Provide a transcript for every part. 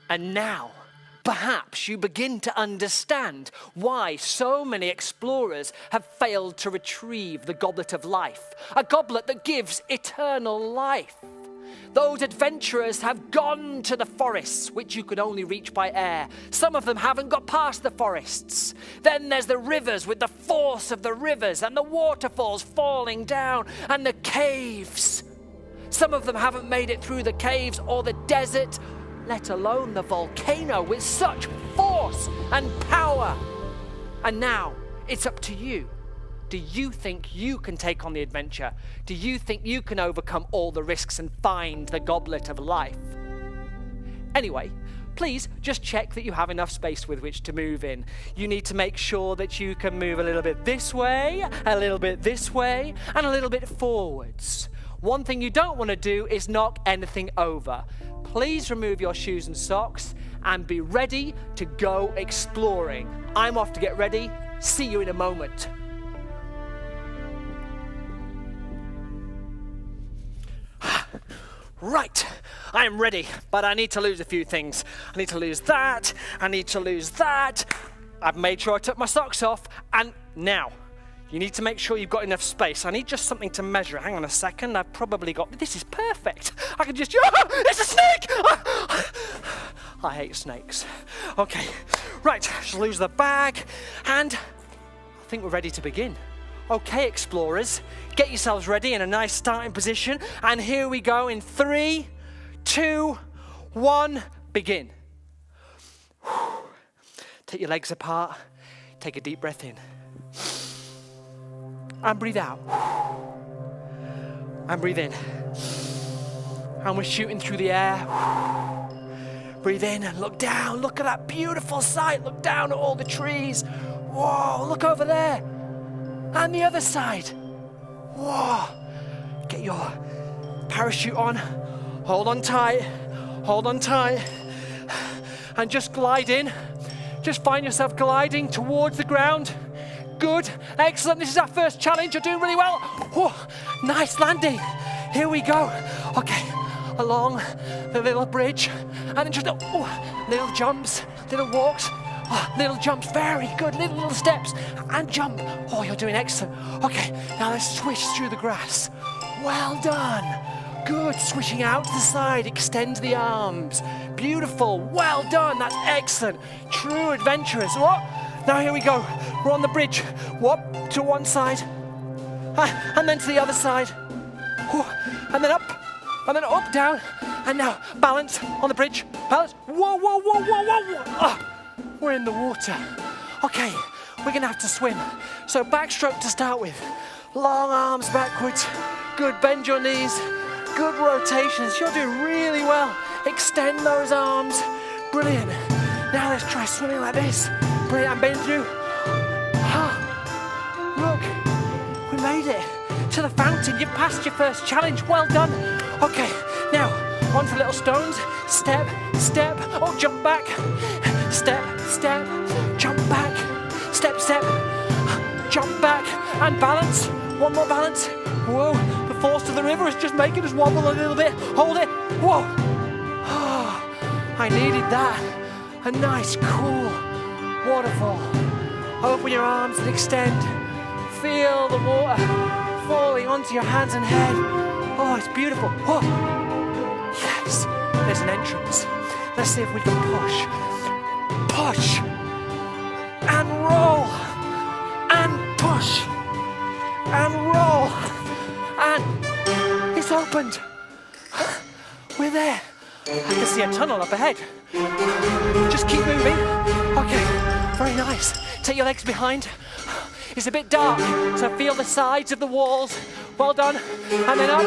And now, perhaps you begin to understand why so many explorers have failed to retrieve the goblet of life, a goblet that gives eternal life. Those adventurers have gone to the forests, which you could only reach by air. Some of them haven't got past the forests. Then there's the rivers with the force of the rivers and the waterfalls falling down and the caves. Some of them haven't made it through the caves or the desert, let alone the volcano with such force and power. And now it's up to you. Do you think you can take on the adventure? Do you think you can overcome all the risks and find the goblet of life? Anyway, please just check that you have enough space with which to move in. You need to make sure that you can move a little bit this way, a little bit this way, and a little bit forwards. One thing you don't want to do is knock anything over. Please remove your shoes and socks and be ready to go exploring. I'm off to get ready. See you in a moment. Right, I am ready, but I need to lose a few things. I need to lose that, I need to lose that. I've made sure I took my socks off, and now, you need to make sure you've got enough space. I need just something to measure. Hang on a second, I've probably got, this is perfect. I can just, it's a snake! I hate snakes. Okay, right, just lose the bag, and I think we're ready to begin. Okay, explorers, get yourselves ready in a nice starting position. And here we go in 3, 2, 1, begin. Take your legs apart. Take a deep breath in. And breathe out. And breathe in. And we're shooting through the air. Breathe in and look down. Look at that beautiful sight. Look down at all the trees. Whoa, look over there. And the other side. Whoa. Get your parachute on. Hold on tight. Hold on tight. And just glide in. Just find yourself gliding towards the ground. Good. Excellent. This is our first challenge. You're doing really well. Whoa. Nice landing. Here we go. Okay. Along the little bridge. And then just little jumps, little walks. Oh, little jumps, very good, little steps, and jump. Oh, you're doing excellent. Okay, now let's swish through the grass. Well done. Good, swishing out to the side, extend the arms. Beautiful, well done, that's excellent. True adventurers. What? Now here we go. We're on the bridge. Whoop, to one side, and then to the other side. And then up, down, and now balance on the bridge. Balance. Whoa, whoa, whoa, whoa, whoa, whoa. Oh. We're in the water. Okay, we're gonna have to swim. So backstroke to start with. Long arms backwards. Good, bend your knees. Good rotations. You're doing really well. Extend those arms. Brilliant. Now let's try swimming like this. Brilliant, and bend through. Look, we made it to the fountain. You've passed your first challenge. Well done. Okay, now onto little stones. Step, step. Oh, jump back. Step, step, jump back, step, step, jump back, and balance. One more balance. Whoa, the force of the river is just making us wobble a little bit. Hold it. Whoa. Oh, I needed that. A nice, cool waterfall. Open your arms and extend. Feel the water falling onto your hands and head. Oh, it's beautiful. Whoa. Yes, there's an entrance. Let's see if we can push. Push and roll and push and roll and it's opened. We're there. I can see a tunnel up ahead. Just keep moving. Okay, very nice. Take your legs behind. It's a bit dark, so feel the sides of the walls. Well done. And then up.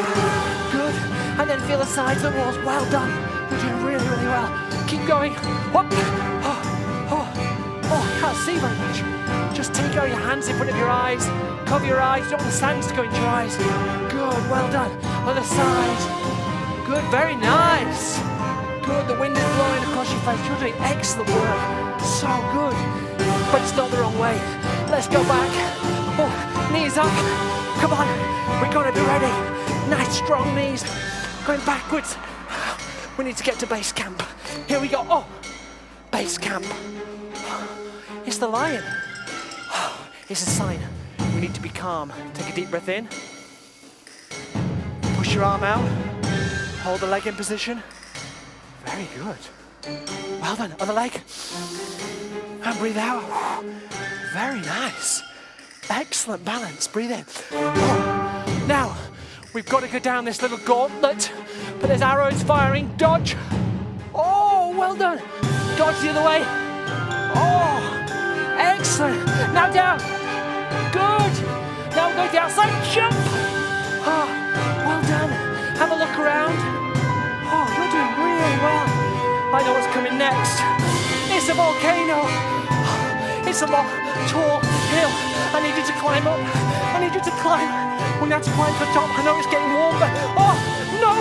Good. And then feel the sides of the walls. Well done. You're doing really, really well. Keep going. Whoop. Oh, can't see very much. Just take out your hands in front of your eyes. Cover your eyes. Don't want the sands to go into your eyes. Good, well done. Other side. Good, very nice. Good, the wind is blowing across your face. You're doing excellent work. So good. But it's not the wrong way. Let's go back. Oh, knees up. Come on. We're going to be ready. Nice, strong knees. Going backwards. We need to get to base camp. Here we go. Oh, base camp. It's the lion. It's a sign. We need to be calm. Take a deep breath in. Push your arm out. Hold the leg in position. Very good. Well done. Other leg. And breathe out. Very nice. Excellent balance. Breathe in. Oh. Now, we've got to go down this little gauntlet, but there's arrows firing. Dodge. Oh, well done. Dodge the other way. Oh, excellent. Now down. Good. Now we're going to the outside. Jump. Oh, well done. Have a look around. Oh, you're doing really well. I know what's coming next. It's a volcano. It's a long, tall hill. I need you to climb up. I need you to climb. We're going to have to climb to the top. I know it's getting warm, but oh, no!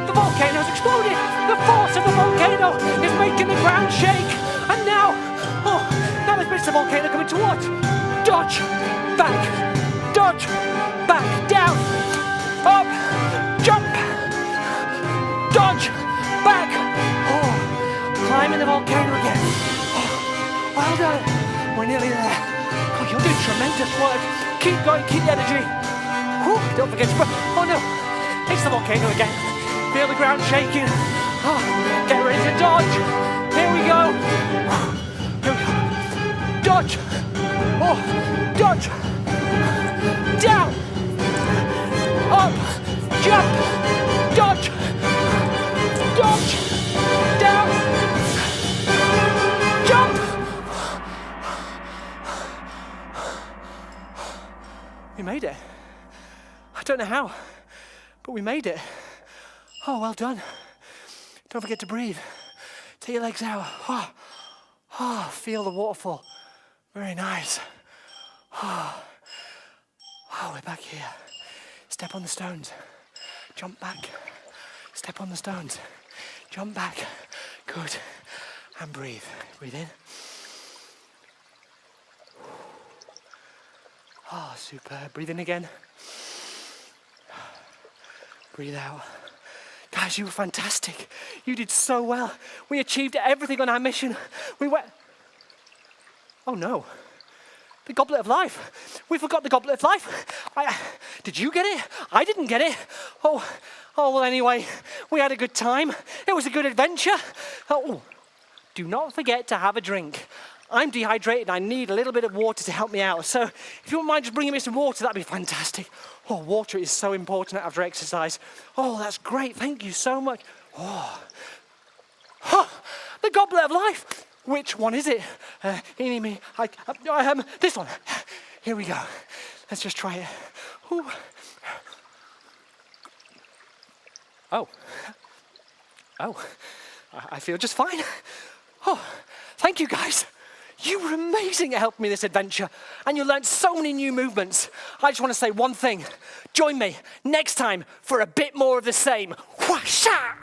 The volcano's exploded. The force of the volcano is making the ground shake. And now, now there's bits of volcano coming towards. Dodge, back, dodge, back, down, up, jump, dodge, back. Oh, climbing the volcano again. Oh, well done. We're nearly there. Oh, you're doing tremendous work. Keep going, keep the energy. Whew, don't forget to... Oh no, it's the volcano again. Feel the ground shaking. Oh, get ready to dodge. Here we go. Here we go. Dodge. Oh, dodge. Down. Up. Jump. Dodge. Dodge. Down. Jump. We made it. I don't know how, but we made it. Oh, well done. Don't forget to breathe. Take your legs out. Oh, feel the waterfall. Very nice. Oh, we're back here. Step on the stones. Jump back. Step on the stones. Jump back. Good. And breathe. Breathe in. Oh, superb. Breathe in again. Breathe out. Guys, you were fantastic. You did so well. We achieved everything on our mission. We went... Oh no. The Goblet of Life. We forgot the Goblet of Life. Did you get it? I didn't get it. Oh, well anyway, we had a good time. It was a good adventure. Oh, do not forget to have a drink. I'm dehydrated. I need a little bit of water to help me out. So if you wouldn't mind just bringing me some water, that'd be fantastic. Oh, water is so important after exercise. Oh, that's great. Thank you so much. Oh, the Goblet of Life. Which one is it? This one. Here we go. Let's just try it. Ooh. Oh, I feel just fine. Oh, thank you guys. You were amazing at helping me this adventure, and you learned so many new movements. I just want to say one thing. Join me next time for a bit more of the same. Whasha!